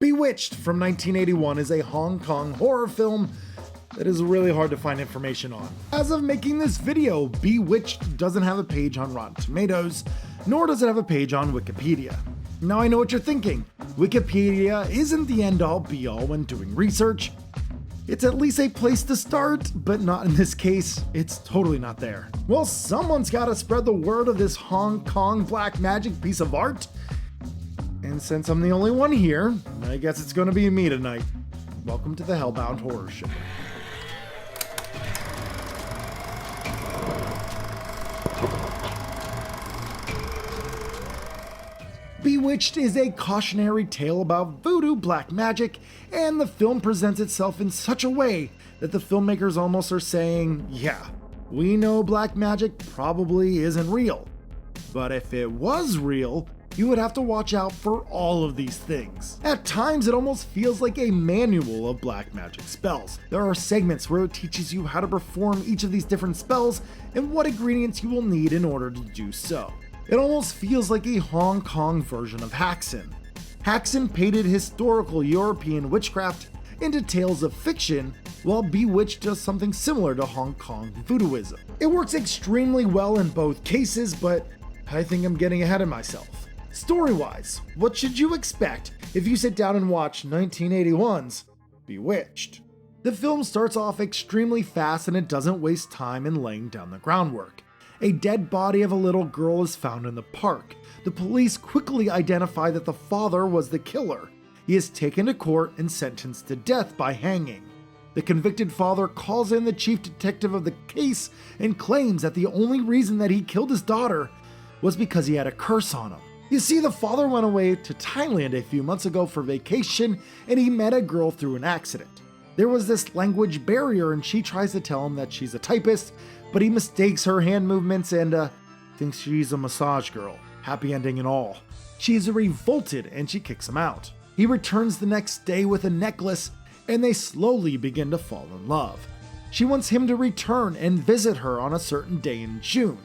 Bewitched from 1981 is a Hong Kong horror film that is really hard to find information on. As of making this video, Bewitched doesn't have a page on Rotten Tomatoes, nor does it have a page on Wikipedia. Now I know what you're thinking. Wikipedia isn't the end-all be-all when doing research. It's at least a place to start, but not in this case. It's totally not there. Well, someone's gotta spread the word of this Hong Kong black magic piece of art. And since I'm the only one here, I guess it's gonna be me tonight. Welcome to the HellBound Horror Show. Bewitched is a cautionary tale about voodoo black magic, and the film presents itself in such a way that the filmmakers almost are saying, yeah, we know black magic probably isn't real. But if it was real, you would have to watch out for all of these things. At times, it almost feels like a manual of black magic spells. There are segments where it teaches you how to perform each of these different spells and what ingredients you will need in order to do so. It almost feels like a Hong Kong version of Haxan. Haxan painted historical European witchcraft into tales of fiction, while Bewitched does something similar to Hong Kong voodooism. It works extremely well in both cases, but I think I'm getting ahead of myself. Story-wise, what should you expect if you sit down and watch 1981's Bewitched? The film starts off extremely fast and it doesn't waste time in laying down the groundwork. A dead body of a little girl is found in the park. The police quickly identify that the father was the killer. He is taken to court and sentenced to death by hanging. The convicted father calls in the chief detective of the case and claims that the only reason that he killed his daughter was because he had a curse on him. You see, the father went away to Thailand a few months ago for vacation and he met a girl through an accident. There was this language barrier and she tries to tell him that she's a typist, but he mistakes her hand movements and thinks she's a massage girl. Happy ending and all. She is revolted and she kicks him out. He returns the next day with a necklace and they slowly begin to fall in love. She wants him to return and visit her on a certain day in June.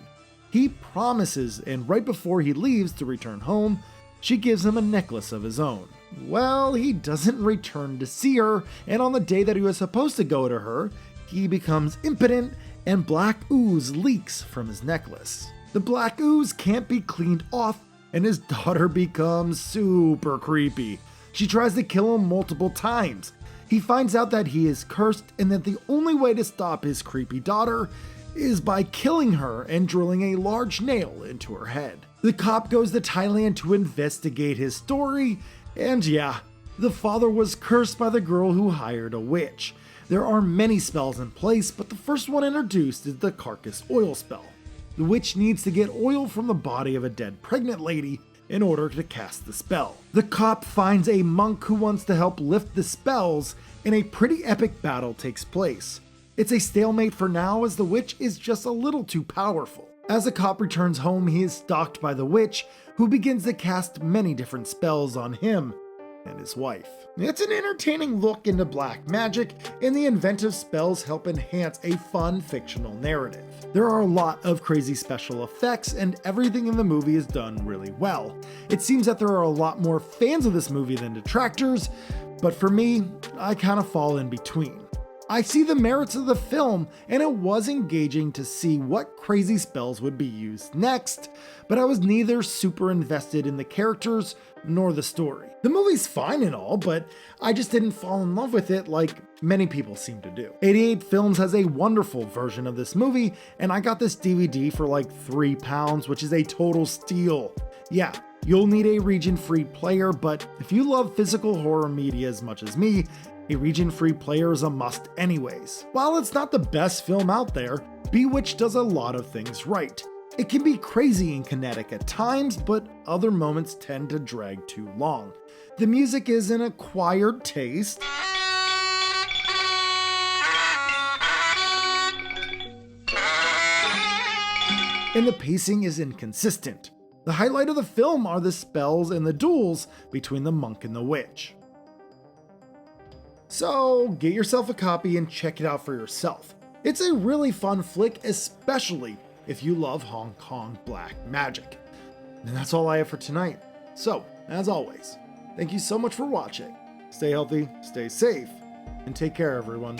He promises, and right before he leaves to return home, she gives him a necklace of his own. Well, he doesn't return to see her, and on the day that he was supposed to go to her, he becomes impotent and black ooze leaks from his necklace. The black ooze can't be cleaned off, and his daughter becomes super creepy. She tries to kill him multiple times. He finds out that he is cursed and that the only way to stop his creepy daughter is by killing her and drilling a large nail into her head. The cop goes to Thailand to investigate his story, and yeah, the father was cursed by the girl who hired a witch. There are many spells in place, but the first one introduced is the carcass oil spell. The witch needs to get oil from the body of a dead pregnant lady in order to cast the spell. The cop finds a monk who wants to help lift the spells, and a pretty epic battle takes place. It's a stalemate for now as the witch is just a little too powerful. As the cop returns home, he is stalked by the witch, who begins to cast many different spells on him and his wife. It's an entertaining look into black magic, and the inventive spells help enhance a fun fictional narrative. There are a lot of crazy special effects, and everything in the movie is done really well. It seems that there are a lot more fans of this movie than detractors, but for me, I kind of fall in between. I see the merits of the film, and it was engaging to see what crazy spells would be used next, but I was neither super invested in the characters nor the story. The movie's fine and all, but I just didn't fall in love with it like many people seem to do. 88 Films has a wonderful version of this movie, and I got this DVD for like £3, which is a total steal. Yeah, you'll need a region-free player, but if you love physical horror media as much as me, a region-free player is a must anyways. While it's not the best film out there, Bewitched does a lot of things right. It can be crazy and kinetic at times, but other moments tend to drag too long. The music is an acquired taste, and the pacing is inconsistent. The highlight of the film are the spells and the duels between the monk and the witch. So get yourself a copy and check it out for yourself. It's a really fun flick, especially if you love Hong Kong black magic. And that's all I have for tonight. So, as always, thank you so much for watching. Stay healthy, stay safe, and take care, everyone.